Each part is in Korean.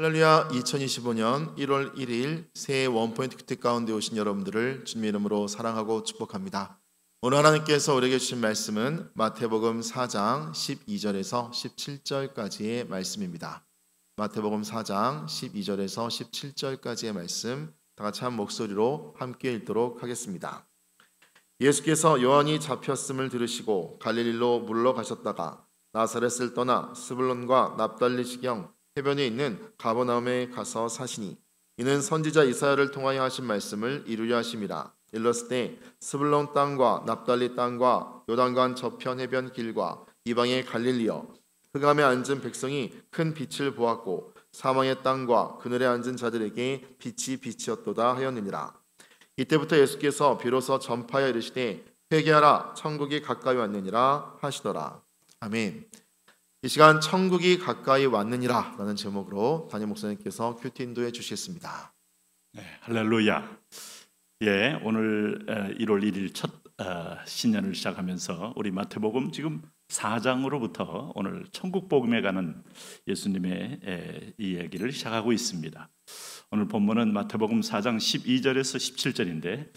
할렐루야. 2025년 1월 1일 새해 원포인트 큐티 가운데 오신 여러분들을 주님의 이름으로 사랑하고 축복합니다. 오늘 하나님께서 우리에게 주신 말씀은 마태복음 4장 12절에서 17절까지의 말씀입니다. 마태복음 4장 12절에서 17절까지의 말씀 다 같이 한 목소리로 함께 읽도록 하겠습니다. 예수께서 요한이 잡혔음을 들으시고 갈릴리로 물러가셨다가 나사렛을 떠나 스불론과 납달리 지경 해변에 있는 가버나움에 가서 사시니 이는 선지자 이사야를 통하여 하신 말씀을 이루려 하심이라. 일렀을 때 스불론 땅과 납달리 땅과 요단강 저편 해변 길과 이방의 갈릴리여 흑암에 앉은 백성이 큰 빛을 보았고 사망의 땅과 그늘에 앉은 자들에게 빛이 빛이었도다 하였느니라. 이때부터 예수께서 비로소 전파하여 이르시되 회개하라 천국이 가까이 왔느니라 하시더라. 아멘. 이 시간 천국이 가까이 왔느니라 라는 제목으로 담임 목사님께서 큐티 인도해 주시겠습니다. 네, 할렐루야. 예, 오늘 1월 1일 첫 신년을 시작하면서 우리 마태복음 지금 4장으로부터 오늘 천국 복음에 가는 예수님의 이야기를 시작하고 있습니다. 오늘 본문은 마태복음 4장 12절에서 17절인데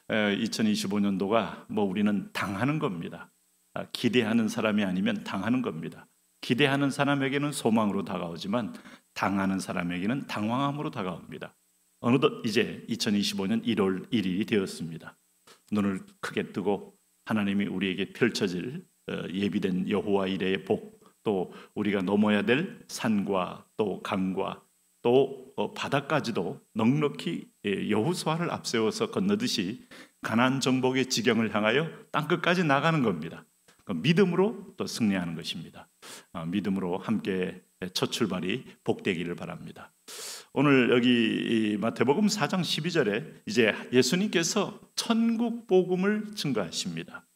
2025년도가 우리는 당하는 겁니다. 기대하는 사람이 아니면 당하는 겁니다. 기대하는 사람에게는 소망으로 다가오지만 당하는 사람에게는 당황함으로 다가옵니다. 어느덧 이제 2025년 1월 1일이 되었습니다. 눈을 크게 뜨고 하나님이 우리에게 펼쳐질 예비된 여호와 이레의 복, 또 우리가 넘어야 될 산과 또 강과 또 바다까지도 넉넉히 여호수아를 앞세워서 건너듯이 가나안 정복의 지경을 향하여 땅끝까지 나가는 겁니다. 믿음으로 또 승리하는 것입니다. 믿음으로 함께 첫 출발이 복되기를 바랍니다. 오늘 여기 마태복음 4장 12절에 이제 예수님께서 천국 복음을 증거하십니다.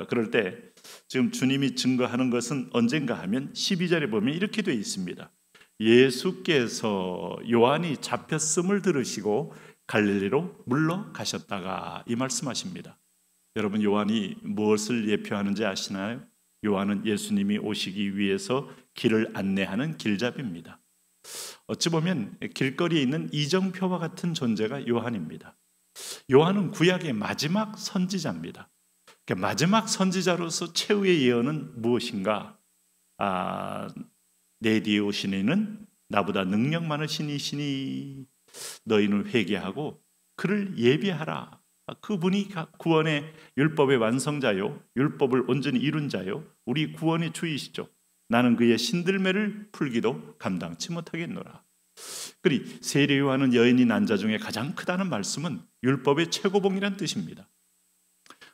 그럴 때 지금 주님이 증거하는 것은 언젠가 하면 12절에 보면 이렇게 되어 있습니다. 예수께서 요한이 잡혔음을 들으시고 갈릴리로 물러가셨다가 이 말씀하십니다. 여러분, 요한이 무엇을 예표하는지 아시나요? 요한은 예수님이 오시기 위해서 길을 안내하는 길잡이입니다. 어찌 보면 길거리에 있는 이정표와 같은 존재가 요한입니다. 요한은 구약의 마지막 선지자입니다. 마지막 선지자로서 최후의 예언은 무엇인가? 내 뒤에 오신 이는 나보다 능력 많으신 이시니 너희는 회개하고 그를 예비하라. 그분이 구원의 율법의 완성자요, 율법을 온전히 이룬 자요, 우리 구원의 주이시죠. 나는 그의 신들매를 풀기도 감당치 못하겠노라. 그리 세례 요한은 여인이 난 자 중에 가장 크다는 말씀은 율법의 최고봉이란 뜻입니다.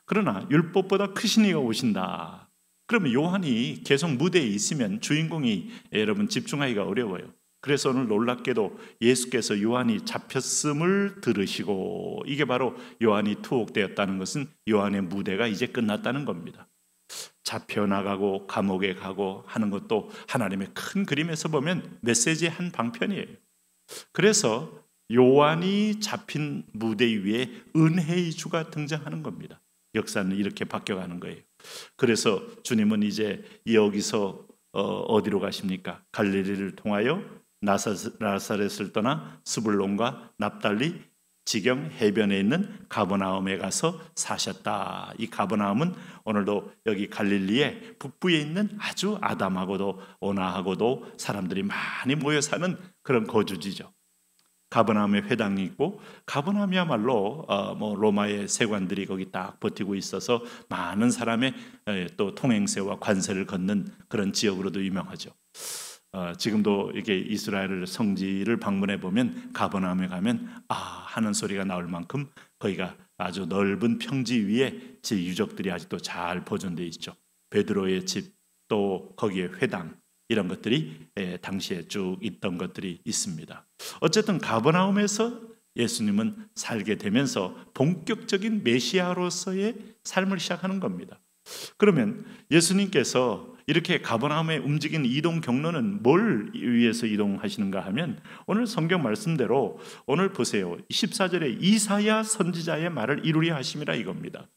그러나 율법보다 크신 이가 오신다. 그러면 요한이 계속 무대에 있으면 주인공이 여러분 집중하기가 어려워요. 그래서 오늘 놀랍게도 예수께서 요한이 잡혔음을 들으시고, 이게 바로 요한이 투옥되었다는 것은 요한의 무대가 이제 끝났다는 겁니다. 잡혀나가고 감옥에 가고 하는 것도 하나님의 큰 그림에서 보면 메시지의 한 방편이에요. 그래서 요한이 잡힌 무대 위에 은혜의 주가 등장하는 겁니다. 역사는 이렇게 바뀌어가는 거예요. 그래서 주님은 이제 여기서 어디로 가십니까? 갈릴리를 통하여 나사렛을 떠나 스불론과 납달리 지경 해변에 있는 가버나움에 가서 사셨다. 이 가버나움은 오늘도 여기 갈릴리의 북부에 있는 아주 아담하고도 온화하고도 사람들이 많이 모여 사는 그런 거주지죠. 가버나움에 회당이 있고, 가버나움이야말로 로마의 세관들이 거기 딱 버티고 있어서 많은 사람의 또 통행세와 관세를 걷는 그런 지역으로도 유명하죠. 지금도 이게 이스라엘 성지를 방문해 보면 가버나움에 가면 하는 소리가 나올 만큼 거기가 아주 넓은 평지 위에 제 유적들이 아직도 잘 보존되어 있죠. 베드로의 집, 또 거기에 회당, 이런 것들이 당시에 쭉 있던 것들이 있습니다. 어쨌든 가버나움에서 예수님은 살게 되면서 본격적인 메시아로서의 삶을 시작하는 겁니다. 그러면 예수님께서 이렇게 가버나움에 움직이는 이동 경로는 뭘 위해서 이동하시는가 하면, 오늘 성경 말씀대로 오늘 보세요. 14절에 이사야 선지자의 말을 이루려 하심이라 이겁니다.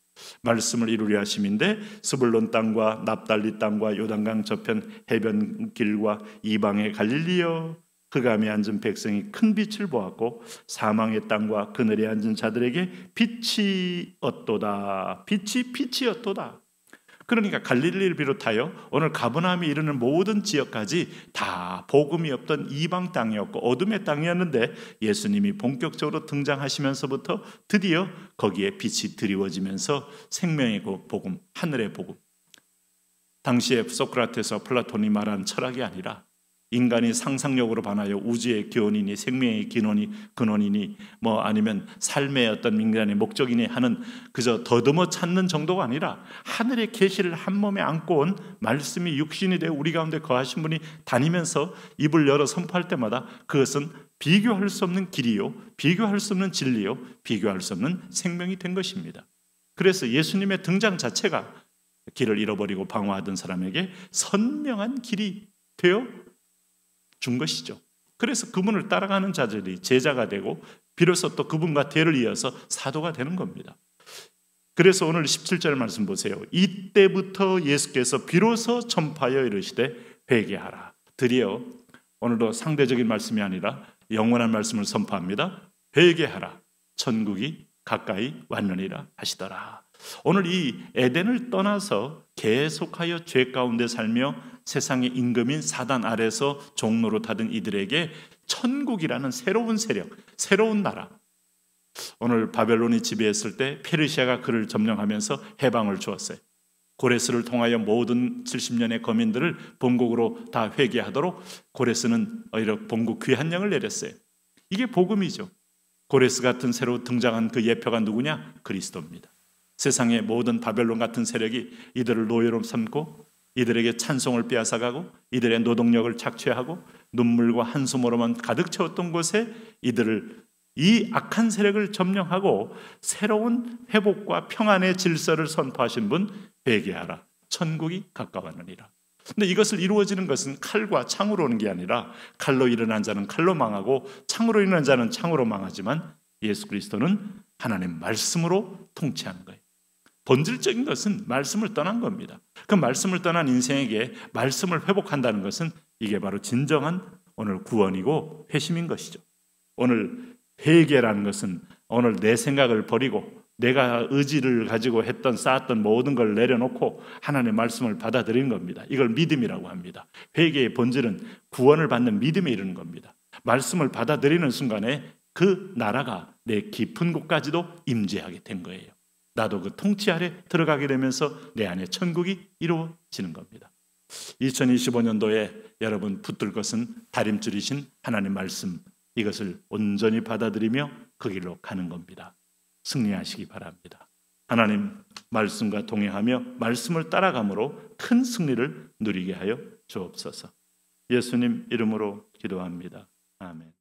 말씀을 이루려 하심인데, 스불론 땅과 납달리 땅과 요단강 저편 해변 길과 이방의 갈릴리여 흑암에 앉은 백성이 큰 빛을 보았고 사망의 땅과 그늘에 앉은 자들에게 빛이 얻도다. 빛이 얻도다. 그러니까 갈릴리를 비롯하여 오늘 가버나움에 이르는 모든 지역까지 다 복음이 없던 이방 땅이었고 어둠의 땅이었는데 예수님이 본격적으로 등장하시면서부터 드디어 거기에 빛이 드리워지면서 생명의 복음, 하늘의 복음. 당시에 소크라테스와 플라톤이 말한 철학이 아니라 인간이 상상력으로 반하여 우주의 기원이니 생명의 근원이니 뭐 아니면 삶의 어떤 인간의 목적이니 하는 그저 더듬어 찾는 정도가 아니라 하늘의 계시를 한 몸에 안고 온 말씀이 육신이 되어 우리 가운데 거하신 분이 다니면서 입을 열어 선포할 때마다 그것은 비교할 수 없는 길이요, 비교할 수 없는 진리요, 비교할 수 없는 생명이 된 것입니다. 그래서 예수님의 등장 자체가 길을 잃어버리고 방황하던 사람에게 선명한 길이 되어 준 것이죠. 그래서 그분을 따라가는 자들이 제자가 되고 비로소 또 그분과 대를 이어서 사도가 되는 겁니다. 그래서 오늘 17절 말씀 보세요. 이때부터 예수께서 비로소 전파하여 이르시되 회개하라. 드디어 오늘도 상대적인 말씀이 아니라 영원한 말씀을 선포합니다. 회개하라. 천국이 가까이 왔느니라 하시더라. 오늘 이 에덴을 떠나서 계속하여 죄 가운데 살며 세상의 임금인 사단 아래서 종로로 타던 이들에게 천국이라는 새로운 세력, 새로운 나라. 오늘 바벨론이 지배했을 때 페르시아가 그를 점령하면서 해방을 주었어요. 고레스를 통하여 모든 70년의 거민들을 본국으로 다 회개하도록 고레스는 오히려 본국 귀환령을 내렸어요. 이게 복음이죠. 고레스 같은 새로 등장한 그 예표가 누구냐? 그리스도입니다. 세상의 모든 바벨론 같은 세력이 이들을 노예로 삼고 이들에게 찬송을 빼앗아가고 이들의 노동력을 착취하고 눈물과 한숨으로만 가득 채웠던 곳에 이들을 이 악한 세력을 점령하고 새로운 회복과 평안의 질서를 선포하신 분 회개하라. 천국이 가까웠느니라. 근데 이것을 이루어지는 것은 칼과 창으로 오는 게 아니라 칼로 일어난 자는 칼로 망하고 창으로 일어난 자는 창으로 망하지만 예수 그리스도는 하나님 말씀으로 통치하는 거예요. 본질적인 것은 말씀을 떠난 겁니다. 그 말씀을 떠난 인생에게 말씀을 회복한다는 것은 이게 바로 진정한 오늘 구원이고 회심인 것이죠. 오늘 회개라는 것은 오늘 내 생각을 버리고 내가 의지를 가지고 쌓았던 모든 걸 내려놓고 하나님의 말씀을 받아들이는 겁니다. 이걸 믿음이라고 합니다. 회개의 본질은 구원을 받는 믿음에 이르는 겁니다. 말씀을 받아들이는 순간에 그 나라가 내 깊은 곳까지도 임재하게 된 거예요. 나도 그 통치 아래 들어가게 되면서 내 안에 천국이 이루어지는 겁니다. 2025년도에 여러분 붙들 것은 다림줄이신 하나님 말씀, 이것을 온전히 받아들이며 그 길로 가는 겁니다. 승리하시기 바랍니다. 하나님 말씀과 동행하며 말씀을 따라감으로 큰 승리를 누리게 하여 주옵소서. 예수님 이름으로 기도합니다. 아멘.